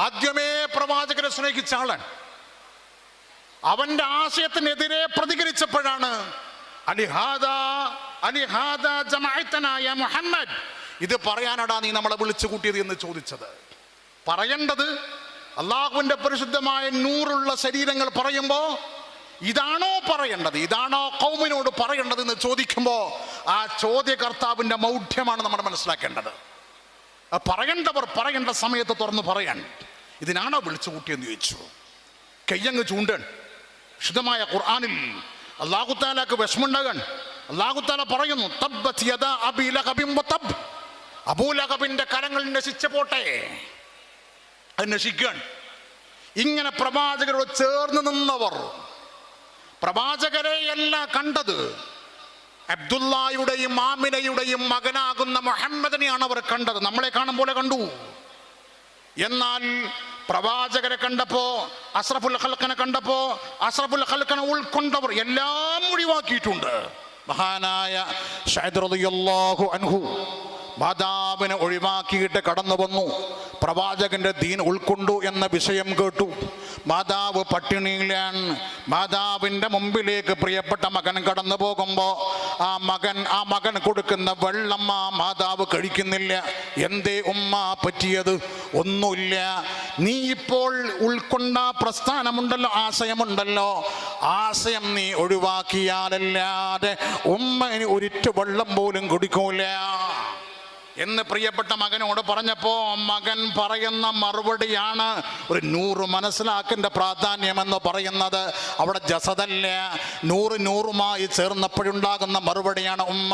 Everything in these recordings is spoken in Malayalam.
ആദ്യമേ പ്രവാചകരെ സ്നേഹിച്ച ആളാണ്. അവന്റെ ആശയത്തിനെതിരെ പ്രതികരിച്ചപ്പോഴാണ് മുഹമ്മദ്, ഇത് പറയാനടാ നീ നമ്മളെ വിളിച്ചു കൂട്ടിയത് എന്ന് ചോദിച്ചത്. പറയേണ്ടത് അള്ളാഹുവിന്റെ പരിശുദ്ധമായ നൂറുള്ള ശരീരങ്ങൾ പറയുമ്പോ ഇതാണോ പറയേണ്ടത്, ഇതാണോ ഖൗമിനോട് പറയേണ്ടത് എന്ന് ചോദിക്കുമ്പോ ആ ചോദ്യകർത്താവിന്റെ മൗഢ്യമാണ് നമ്മൾ മനസ്സിലാക്കേണ്ടത്. പറയേണ്ടവർ പറയേണ്ട സമയത്ത് തുറന്ന് പറയാൻ ഇതിനാണോ വിളിച്ചു കൂട്ടിയെന്ന് ചോദിച്ചു. കയ്യങ്ങ് ചൂണ്ടൻ. വിശുദ്ധമായ ഖുർആനിൽ അല്ലാഹു തആലക്ക് വിഷമുണ്ടാകാൻ അല്ലാഹു തആല പറയുന്നു, തബ്ബത് യദാ അബീ ലഹബിൻ വതബ്, അബൂലഹബിന്റെ കരങ്ങൾ നശിച്ചു പോട്ടെ. അത് നശിക്കാൻ ഇങ്ങനെ പ്രവാചകരോട് ചേർന്ന് നിന്നവർ, പ്രവാചകരെയല്ല കണ്ടത്, അബ്ദുല്ലായുടെയും ആമിനയുടെയും മകനാകുന്ന മുഹമ്മദിനെയാണ് അവർ കണ്ടത്. നമ്മളെ കാണും പോലെ കണ്ടു. എന്നാൽ പ്രവാചകരെ കണ്ടപ്പോ, അസ്റഫുൽ ഖൽഖിനെ കണ്ടപ്പോ, അസ്റഫുൽ ഖൽഖിനെ ഉൾക്കൊണ്ടവർ എല്ലാം ഒഴിവാക്കിയിട്ടുണ്ട്. മഹാനായ ശഅദ് റളിയല്ലാഹു അൻഹു മാതാവിനെ ഒഴിവാക്കിയിട്ട് കടന്നു വന്നു. പ്രവാചകന്റെ ദീൻ ഉൾക്കൊണ്ടു എന്ന വിഷയം കേട്ടു. മാതാവ് പട്ടിണിയിലാണ്. മാതാവിൻ്റെ മുമ്പിലേക്ക് പ്രിയപ്പെട്ട മകൻ കടന്നു പോകുമ്പോൾ ആ മകൻ കൊടുക്കുന്ന വെള്ളം ആ മാതാവ് കഴിക്കുന്നില്ല. എന്തേ ഉമ്മ പറ്റിയത്? ഒന്നുമില്ല, നീ ഇപ്പോൾ ഉൾക്കൊണ്ട പ്രസ്ഥാനമുണ്ടല്ലോ, ആശയമുണ്ടല്ലോ, ആശയം നീ ഒഴിവാക്കിയാലല്ലാതെ ഉമ്മ ഇനി ഒരിറ്റു വെള്ളം പോലും കുടിക്കൂല എന്ന് പ്രിയപ്പെട്ട മകനോട് പറഞ്ഞപ്പോ മകൻ പറയുന്ന മറുപടിയാണ് ഒരു 100 മനസ്സിലാക്കേണ്ട പ്രാധാന്യമെന്ന് പറയുന്നത്. അവിടെ ജസദല്ല, 100 ചേർന്നപ്പോഴുണ്ടാകുന്ന മറുപടിയാണ് ഉമ്മ.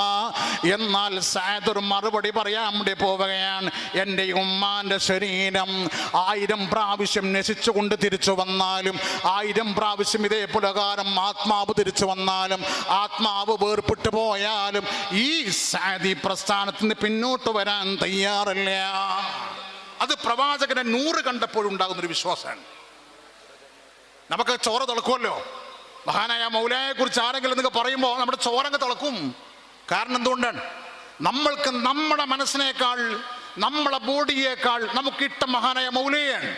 എന്നാൽ സഅദ് ഒരു മറുപടി പറയാൻ വേണ്ടി പോവുകയാണ്. എൻ്റെ ഉമ്മാന്റെ ശരീരം 1000 പ്രാവശ്യം നശിച്ചുകൊണ്ട് തിരിച്ചു വന്നാലും, 1000 പ്രാവശ്യം ഇതേ പുലകാരം ആത്മാവ് തിരിച്ചു വന്നാലും, ആത്മാവ് വേർപെട്ടു പോയാലും ഈ സഅദി പ്രസ്ഥാനത്തിന് പിന്നോട്ട് വരാൻ തയ്യാറല്ല. അത് പ്രവാചകനെ 100 കണ്ടപ്പോഴുണ്ടാകുന്നൊരു വിശ്വാസമാണ്. നമുക്ക് ചോര തിളക്കുമല്ലോ. മഹാനായ മൗലായെ കുറിച്ച് ആരെങ്കിലും എന്നൊക്കെ പറയുമ്പോൾ നമ്മുടെ ചോരങ്ങ് തിളക്കും. കാരണം എന്തുകൊണ്ടാണ്? നമ്മൾക്ക് നമ്മുടെ മനസ്സിനേക്കാൾ, നമ്മളെ ബോഡിയേക്കാൾ നമുക്കിഷ്ടം മഹാനായ മൗലയാണ്,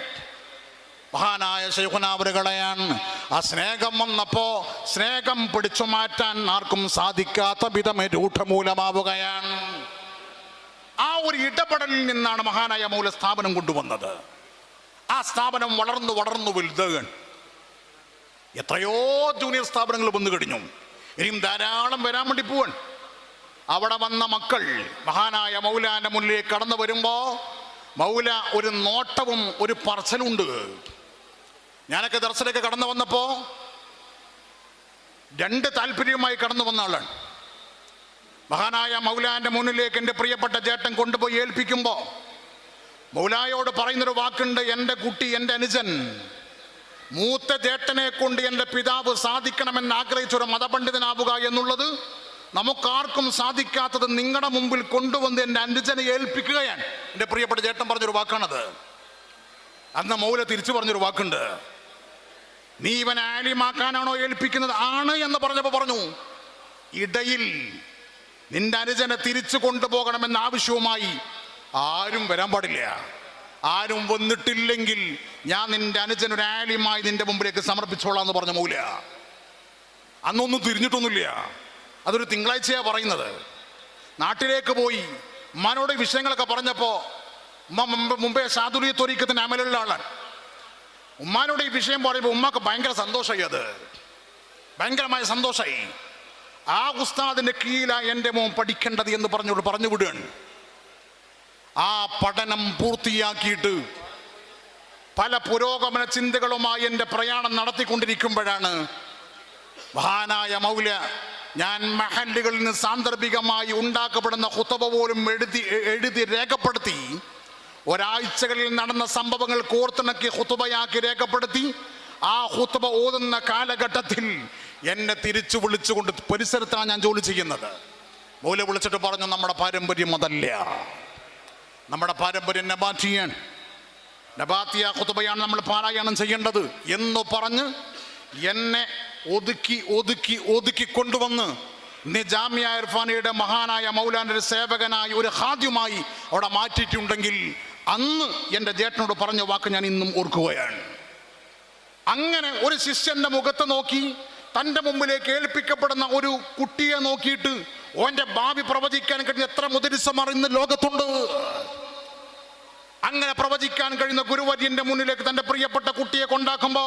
മഹാനായ ശൈഖുനാ അവറുകളെയാണ്. ആ സ്നേഹം വന്നപ്പോ സ്നേഹം പിടിച്ചു മാറ്റാൻ ആർക്കും സാധിക്കാത്ത വിധം രൂഢമൂലമാവുകയാണ്. ആ ഒരു ഇടപെടലിൽ നിന്നാണ് മഹാനായ മൗല സ്ഥാപനം കൊണ്ടുവന്നത്. ആ സ്ഥാപനം വളർന്നു വളർന്നു വലുതാകാൻ എത്രയോ ജൂനിയർ സ്ഥാപനങ്ങൾ വന്നു കഴിഞ്ഞു. ഇനിയും ധാരാളം വരാൻ വേണ്ടി പോവാൻ. അവിടെ വന്ന മക്കൾ മഹാനായ മൗലാന്റെ മുന്നിലേക്ക് കടന്നു വരുമ്പോ മൗല ഒരു നോട്ടവും ഒരു പറച്ചിലുണ്ട്. ഞാനൊക്കെ ദർശനൊക്കെ കടന്നു വന്നപ്പോ 2 താല്പര്യവുമായി കടന്നു വന്ന ആളാണ്. മഹാനായ മൗലാന്റെ മുന്നിലേക്ക് എൻ്റെ പ്രിയപ്പെട്ട ചേട്ടൻ കൊണ്ടുപോയി ഏൽപ്പിക്കുമ്പോ മൗലായോട് പറയുന്നൊരു വാക്കുണ്ട്, എൻ്റെ കുട്ടി, എൻ്റെ അനുജൻ, മൂത്ത ചേട്ടനെ കൊണ്ട് എൻ്റെ പിതാവ് സാധിക്കണമെന്ന് ആഗ്രഹിച്ചൊരു മതപണ്ഡിതനാവുക എന്നുള്ളത് നമുക്കാർക്കും സാധിക്കാത്തത് നിങ്ങളുടെ മുമ്പിൽ കൊണ്ടുവന്ന് എൻ്റെ അനുജനെ ഏൽപ്പിക്കുകയാണ്. എൻ്റെ പ്രിയപ്പെട്ട ചേട്ടൻ പറഞ്ഞൊരു വാക്കാണത്. അന്ന് മൗല തിരിച്ചു പറഞ്ഞൊരു വാക്കുണ്ട്, നീ ഇവൻ ആലിമാക്കാനാണോ ഏൽപ്പിക്കുന്നത്? ആണ് എന്ന് പറഞ്ഞപ്പോൾ പറഞ്ഞു, ഇടയിൽ നിന്റെ അനുജനെ തിരിച്ചു കൊണ്ടുപോകണമെന്ന ആവശ്യവുമായി ആരും വരാൻ പാടില്ല. ആരും വന്നിട്ടില്ലെങ്കിൽ ഞാൻ നിന്റെ അനുജൻ ഒരു ആലിമായി നിന്റെ മുമ്പിലേക്ക് സമർപ്പിച്ചോളാം എന്ന് പറഞ്ഞ മൗല. അന്നൊന്നും തിരിഞ്ഞിട്ടൊന്നുമില്ല. അതൊരു തിങ്കളാഴ്ചയാ പറയുന്നത്. നാട്ടിലേക്ക് പോയി ഉമ്മാനോട് വിഷയങ്ങളൊക്കെ പറഞ്ഞപ്പോ മുമ്പേ സാധുലിയ ത്വരീക്കത്തിന്റെ അമലുള്ള ആളാണ്. ഉമ്മാനോട് ഈ വിഷയം പറയുമ്പോൾ ഉമ്മക്ക് ഭയങ്കര സന്തോഷമായി. അത് ഭയങ്കരമായ സന്തോഷമായി. ആ ഉസ്താദിന്റെ കീഴിലാണ് എൻ്റെ മോൻ പഠിക്കേണ്ടത് എന്ന് പറഞ്ഞു വിടുകയാണ്. ആ പഠനം പൂർത്തിയാക്കിയിട്ട് പല പുരോഗമന ചിന്തകളുമായി എൻ്റെ പ്രയാണം നടത്തിക്കൊണ്ടിരിക്കുമ്പോഴാണ് മഹാനായ മൗല ഞാൻ മഹല്ലുകളിൽ നിന്ന് സാന്ദർഭികമായി ഉണ്ടാക്കപ്പെടുന്ന ഖുതുബ പോലും എഴുതി രേഖപ്പെടുത്തി, ഒരാഴ്ചകളിൽ നടന്ന സംഭവങ്ങൾ കോർത്തിണക്കി ഖുതുബയാക്കി രേഖപ്പെടുത്തി, ആ ഖുതുബ ഓതുന്ന കാലഘട്ടത്തിൽ എന്നെ തിരിച്ചു വിളിച്ചുകൊണ്ട് പരിസരത്താണ് ഞാൻ ജോലി ചെയ്യുന്നത്. മൗല വിളിച്ചിട്ട് പറഞ്ഞു, നമ്മുടെ പാരമ്പര്യം അതല്ല, നമ്മുടെ പാരമ്പര്യം നബാത്തിയ ഖുതുബയാണ് നമ്മൾ പാരായണം ചെയ്യേണ്ടത് എന്ന് പറഞ്ഞ് എന്നെ ഒതുക്കി കൊണ്ടുവന്ന് ജാമിയ ഇർഫാനിയുടെ മഹാനായ മൗലാന്റെ സേവകനായി ഒരു ഖാദിമായി അവിടെ മാറ്റിയിട്ടുണ്ടെങ്കിൽ അന്ന് എൻ്റെ ജേട്ടനോട് പറഞ്ഞ വാക്ക് ഞാൻ ഇന്നും ഓർക്കുകയാണ്. അങ്ങനെ ഒരു ശിഷ്യന്റെ മുഖത്ത് നോക്കി തൻ്റെ മുമ്പിലേക്ക് ഏൽപ്പിക്കപ്പെടുന്ന ഒരു കുട്ടിയെ നോക്കിയിട്ട് ഓൻ്റെ ഭാവി പ്രവചിക്കാൻ കഴിഞ്ഞ എത്ര മുദരിസമാർ ഇന്ന് ലോകത്തുണ്ട്. അങ്ങനെ പ്രവചിക്കാൻ കഴിയുന്ന ഗുരുവര്യന്റെ മുന്നിലേക്ക് തൻ്റെ പ്രിയപ്പെട്ട കുട്ടിയെ കൊണ്ടാക്കുമ്പോ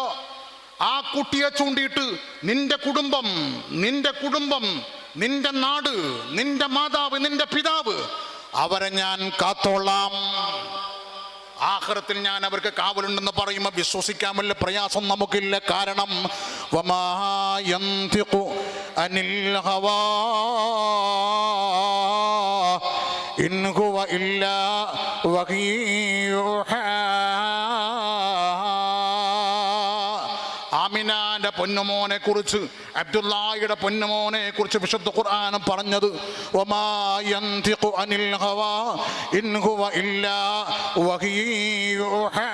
ആ കുട്ടിയെ ചൂണ്ടിയിട്ട് നിന്റെ കുടുംബം, നിന്റെ നാട്, നിന്റെ മാതാവ്, നിന്റെ പിതാവ്, അവരെ ഞാൻ കാത്തോളാം, ആഖിറത്തിൽ ഞാൻ അവർക്ക് കാവലുണ്ടെന്ന് പറയുമ്പോൾ വിശ്വസിക്കാൻ വല്ല പ്രയാസം നമുക്കില്ല. കാരണം വമാ യന്തിഖു അനിൽ ഹവാ ഇൻ ഹുവ ഇല്ലാ വഹീയുഹാ. ആമിനാന്റെ പൊന്നുമോനെ കുറിച്ച്, അബ്ദുല്ലാഹിയുടെ പൊന്നുമോനെ കുറിച്ച് വിശുദ്ധ ഖുർആൻ പറഞ്ഞത് വമാ യന്തിഖു അനിൽ ഹവാ ഇൻ ഹുവ ഇല്ലാ വഹീയുഹാ.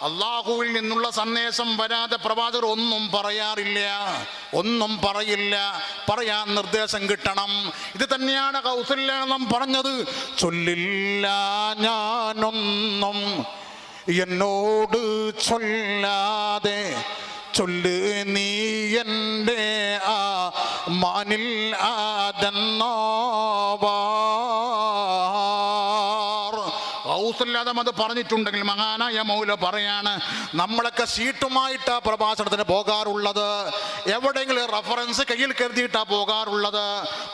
അള്ളാഹുവിൽ നിന്നുള്ള സന്ദേശം വരാതെ പ്രവാചകർ ഒന്നും പറയാറില്ല, ഒന്നും പറയില്ല. പറയാൻ നിർദ്ദേശം കിട്ടണം. ഇത് തന്നെയാണ് കൗസല്യം പറഞ്ഞത്, ചൊല്ലില്ല ഞാനൊന്നും എന്നോട് ചൊല്ലാതെ, ചൊല്ല് നീ എൻ്റെ ആ മാനിൽ ആദന്നോവാ. ഔസല്ലാദം അത് പറഞ്ഞിട്ടുണ്ടെങ്കിൽ മഹാനായ മൗല പറയാണ്, നമ്മളൊക്കെ സീറ്റുമായിട്ടാ പ്രഭാഷണത്തിന് പോകാറുള്ളത്, എവിടെയെങ്കിലും റഫറൻസ് കയ്യിൽ കരുതിയിട്ടാ പോകാറുള്ളത്.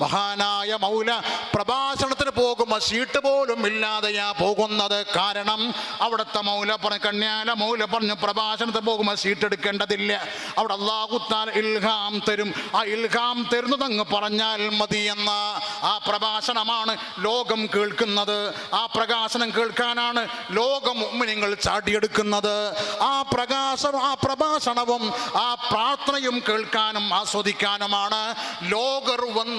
മഹാനായ മൗല പ്രഭാഷണത്തിന് പോകുമ്പോൾ സീറ്റ് പോലും ഇല്ലാതെയാ പോകുന്നത്. കാരണം അവിടുത്തെ മൗല കണ്യാല മൗല പറഞ്ഞു പ്രഭാഷണത്തിന് പോകുമ്പോൾ സീറ്റ് എടുക്കേണ്ടതില്ല, അവിടെ അല്ലാഹു തആല ഇൽഹാം തരും. ആ ഇൽഹാം തരുന്നതങ്ങ് പറഞ്ഞാൽ മതി എന്ന ആ പ്രഭാഷണമാണ് ലോകം കേൾക്കുന്നത്. ആ പ്രകാശനം കേൾക്കാനാണ് ലോക മുഅ്മിനീങ്ങൾ ചാടിയെടുക്കുന്നത്. ആ പ്രഭാഷണവും ആ പ്രാർത്ഥനയും കേൾക്കാനും ആസ്വദിക്കാനുമാണ് ലോകർ